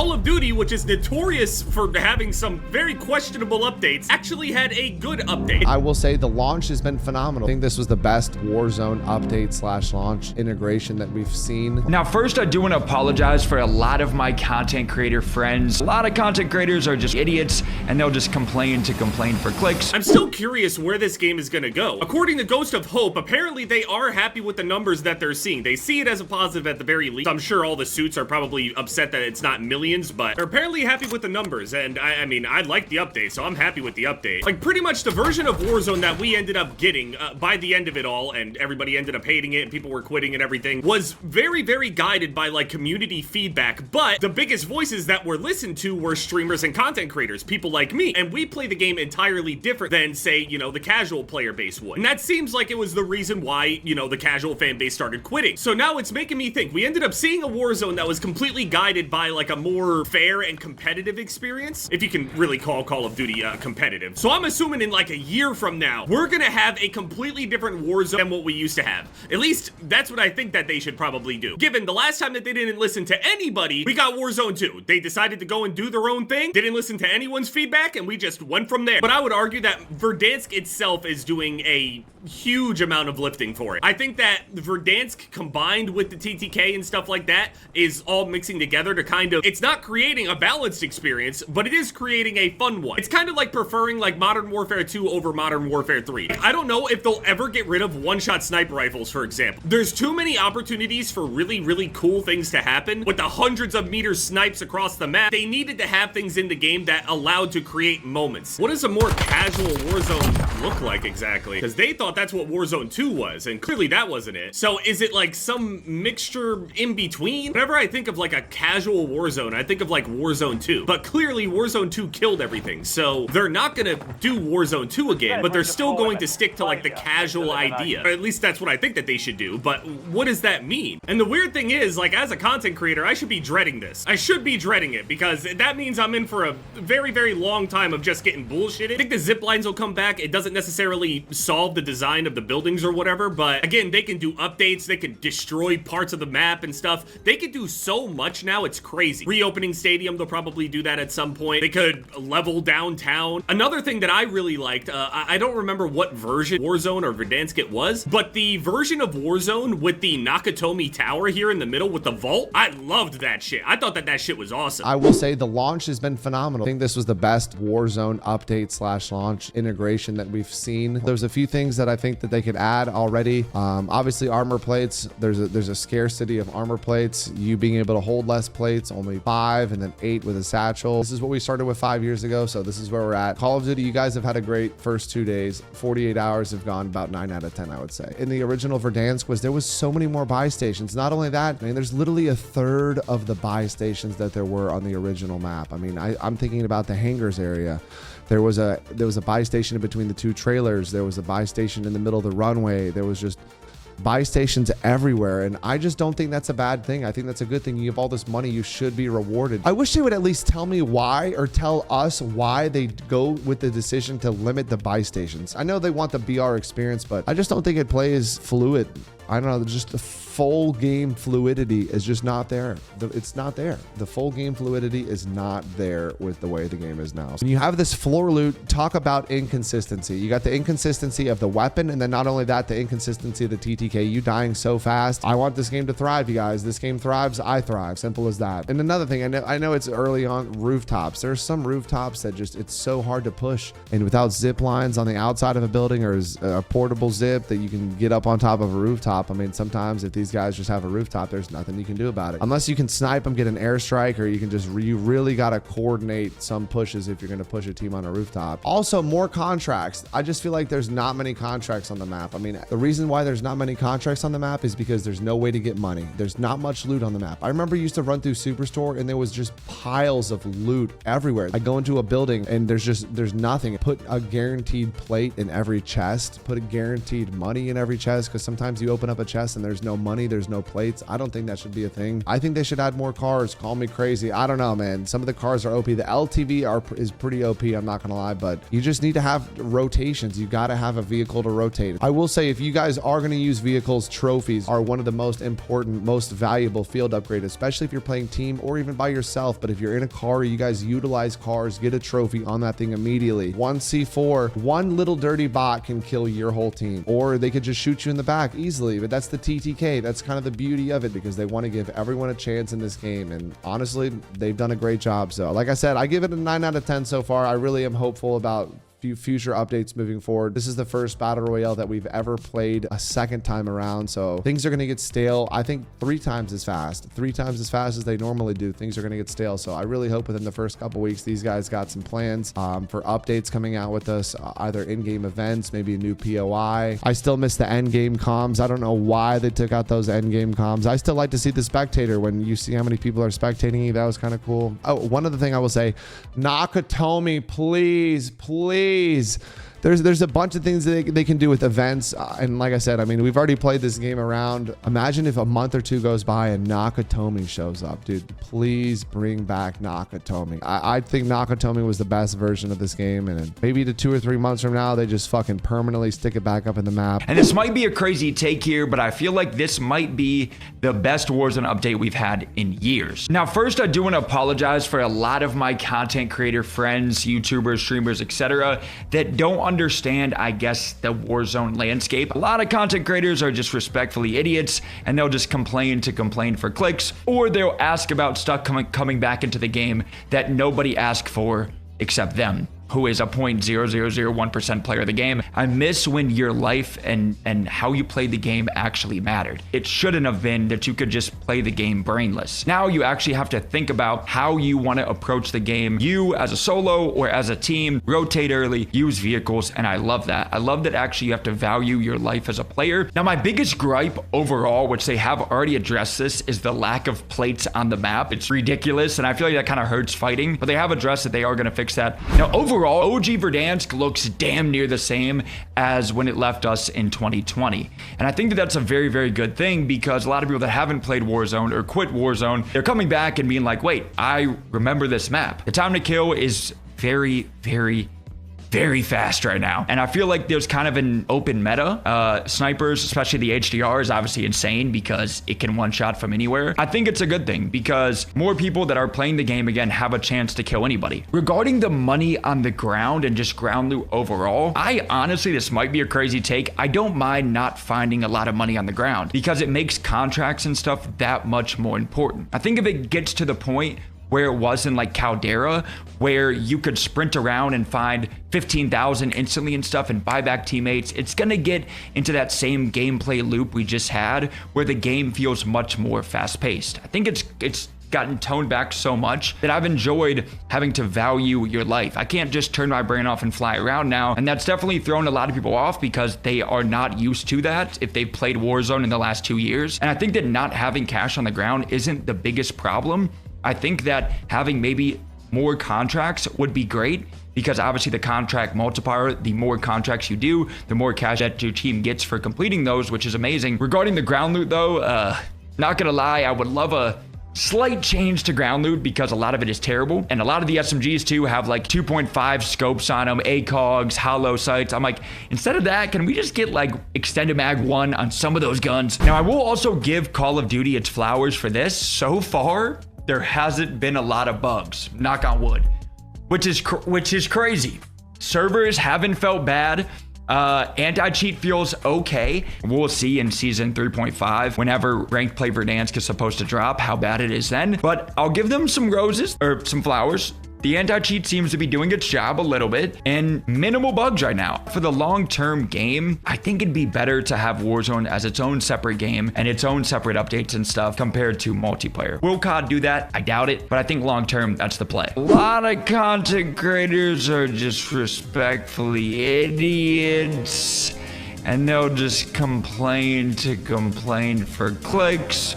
Call of Duty, which is notorious for having some very questionable updates, actually had a good update. I will say the launch has been phenomenal. I think this was the best Warzone update / launch integration that we've seen. Now, first, I do want to apologize for a lot of my content creator friends. A lot of content creators are just idiots, and they'll just complain to complain for clicks. I'm still curious where this game is gonna go. According to Ghost of Hope, apparently they are happy with the numbers that they're seeing. They see it as a positive at the very least. I'm sure all the suits are probably upset that it's not millions, but they're apparently happy with the numbers. And I mean, I like the update, so I'm happy with the update. Like, pretty much the version of Warzone that we ended up getting by the end of it all, and everybody ended up hating it and people were quitting and everything, was very, very guided by like community feedback. But the biggest voices that were listened to were streamers and content creators, people like me. And we play the game entirely different than, say, you know, the casual player base would. And that seems like it was the reason why, you know, the casual fan base started quitting. So now it's making me think. We ended up seeing a Warzone that was completely guided by like a more fair and competitive experience, if you can really call Call of Duty competitive. So I'm assuming in like a year from now, we're gonna have a completely different Warzone than what we used to have. At least that's what I think that they should probably do. Given the last time that they didn't listen to anybody, we got Warzone 2. They decided to go and do their own thing, didn't listen to anyone's feedback, and we just went from there. But I would argue that Verdansk itself is doing a huge amount of lifting for it. I think that Verdansk combined with the TTK and stuff like that is all mixing together to kind of, it's not creating a balanced experience, but it is creating a fun one. It's kind of like preferring like Modern Warfare 2 over Modern Warfare 3. I don't know if they'll ever get rid of one-shot sniper rifles, for example. There's too many opportunities for really, really cool things to happen with the hundreds of meter snipes across the map. They needed to have things in the game that allowed to create moments. What does a more casual Warzone look like exactly? Because they thought that's what Warzone 2 was, and clearly that wasn't it. So is it like some mixture in between? Whenever I think of like a casual Warzone, I think of like Warzone 2, but clearly Warzone 2 killed everything. So they're not gonna do Warzone 2 again, but they're still going to stick to like the casual idea. Or at least that's what I think that they should do, but what does that mean? And the weird thing is, like, as a content creator, I should be dreading this. I should be dreading it, because that means I'm in for a very, very long time of just getting bullshitted. I think the zip lines will come back. It doesn't necessarily solve the design of the buildings or whatever, but again, they can do updates, they can destroy parts of the map and stuff. They can do so much now, it's crazy. Reopening Stadium, they'll probably do that at some point. They could level downtown. Another thing that I really liked, I don't remember what version, Warzone or Verdansk it was, but the version of Warzone with the Nakatomi Tower here in the middle with the vault, I loved that shit. I thought that that shit was awesome. I will say the launch has been phenomenal. I think this was the best Warzone update / launch integration that we've seen. There's a few things that I think that they could add already. Obviously armor plates, there's a scarcity of armor plates. You being able to hold less plates, only 5 and then 8 with a satchel. This is what we started with 5 years ago, so this is where we're at. Call of Duty, you guys have had a great first 2 days. 48 hours have gone about 9 out of 10, I would say. In the original Verdansk there was so many more buy stations. Not only that, I mean, there's literally a third of the buy stations that there were on the original map. I mean, I'm thinking about the hangars area. There was a buy station in between the 2 trailers. There was a buy station in the middle of the runway. There was just buy stations everywhere, and I just don't think that's a bad thing. I think that's a good thing. You have all this money, you should be rewarded. I wish they would at least tell me why, or tell us why they go with the decision to limit the buy stations. I know they want the BR experience, but I just don't think it plays fluid. I don't know, just the full game fluidity is just not there. It's not there. The full game fluidity is not there with the way the game is now. When you have this floor loot, talk about inconsistency. You got the inconsistency of the weapon, and then not only that, the inconsistency of the TTK. You dying so fast. I want this game to thrive, you guys. This game thrives, I thrive. Simple as that. And another thing, I know it's early on, rooftops. There's some rooftops that just, it's so hard to push. And without zip lines on the outside of a building, or a portable zip that you can get up on top of a rooftop, I mean, sometimes if these guys just have a rooftop, there's nothing you can do about it. Unless you can snipe them, get an airstrike, or you can just, you really got to coordinate some pushes if you're going to push a team on a rooftop. Also, more contracts. I just feel like there's not many contracts on the map. I mean, the reason why there's not many contracts on the map is because there's no way to get money. There's not much loot on the map. I remember you used to run through Superstore and there was just piles of loot everywhere. I go into a building and there's nothing. Put a guaranteed plate in every chest. Put a guaranteed money in every chest, because sometimes you open up a chest and there's no money money, there's no plates. I don't think that should be a thing. I think they should add more cars. Call me crazy. I don't know, man. Some of the cars are OP. The LTV is pretty OP, I'm not gonna lie, but you just need to have rotations. You gotta have a vehicle to rotate. I will say, if you guys are gonna use vehicles, trophies are one of the most important, most valuable field upgrade, especially if you're playing team or even by yourself. But if you're in a car, you guys utilize cars, get a trophy on that thing immediately. 1C4, one little dirty bot can kill your whole team, or they could just shoot you in the back easily. But that's the TTK. That's kind of the beauty of it, because they want to give everyone a chance in this game. And honestly, they've done a great job. So like I said, I give it a 9 out of 10 so far. I really am hopeful about future updates moving forward. This is the first battle royale that we've ever played a second time around, so things are going to get stale. I think 3 times as fast as they normally do. Things are going to get stale, so I really hope within the first couple weeks these guys got some plans for updates coming out with us, either in-game events, maybe a new POI. I still miss the end game comms. I don't know why they took out those end game comms. I still like to see the spectator when you see how many people are spectating you. That was kind of cool. Oh, one other thing I will say, Nakatomi, please. There's a bunch of things that they can do with events. And like I said, I mean, we've already played this game around. Imagine if a month or 2 goes by and Nakatomi shows up, dude. Please bring back Nakatomi. I think Nakatomi was the best version of this game. And maybe to 2 or 3 months from now, they just fucking permanently stick it back up in the map. And this might be a crazy take here, but I feel like this might be the best Warzone update we've had in years. Now, first, I do want to apologize for a lot of my content creator friends, YouTubers, streamers, etc. that don't understand, I guess, the Warzone landscape. A lot of content creators are just respectfully idiots, and they'll just complain for clicks, or they'll ask about stuff coming back into the game that nobody asked for except them, who is a 0.0001% player of the game. I miss when your life and how you played the game actually mattered. It shouldn't have been that you could just play the game brainless. Now you actually have to think about how you want to approach the game. You as a solo or as a team, rotate early, use vehicles, and I love that. I love that actually you have to value your life as a player. Now my biggest gripe overall, which they have already addressed this, is the lack of plates on the map. It's ridiculous, and I feel like that kind of hurts fighting, but they have addressed that they are going to fix that. Now overall, OG Verdansk looks damn near the same as when it left us in 2020. And I think that that's a very, very good thing, because a lot of people that haven't played Warzone or quit Warzone, they're coming back and being like, wait, I remember this map. The time to kill is very, very fast right now. And I feel like there's kind of an open meta. Snipers, especially the HDR, is obviously insane because it can one shot from anywhere. I think it's a good thing because more people that are playing the game again have a chance to kill anybody. Regarding the money on the ground and just ground loot overall, I honestly, this might be a crazy take, I don't mind not finding a lot of money on the ground because it makes contracts and stuff that much more important. I think if it gets to the point where it was in like Caldera, where you could sprint around and find 15,000 instantly and stuff and buy back teammates, it's gonna get into that same gameplay loop we just had, where the game feels much more fast-paced. I think it's gotten toned back so much that I've enjoyed having to value your life. I can't just turn my brain off and fly around now, and that's definitely thrown a lot of people off because they are not used to that if they've played Warzone in the last 2 years. And I think that not having cash on the ground isn't the biggest problem. I think that having maybe more contracts would be great, because obviously the contract multiplier, the more contracts you do, the more cash that your team gets for completing those, which is amazing. Regarding the ground loot though, not gonna lie, I would love a slight change to ground loot because a lot of it is terrible. And a lot of the SMGs too have like 2.5 scopes on them, ACOGs, hollow sights. I'm like, instead of that, can we just get like extended mag 1 on some of those guns? Now I will also give Call of Duty its flowers for this. So far, there hasn't been a lot of bugs, knock on wood, which is crazy. Servers haven't felt bad. Anti-cheat feels okay. We'll see in season 3.5, whenever ranked play Verdansk is supposed to drop, how bad it is then. But I'll give them some roses, or some flowers. The anti-cheat seems to be doing its job a little bit, and minimal bugs right now. For the long-term game, I think it'd be better to have Warzone as its own separate game and its own separate updates and stuff compared to multiplayer. Will COD do that? I doubt it, but I think long-term, that's the play. A lot of content creators are just respectfully idiots, and they'll just complain for clicks.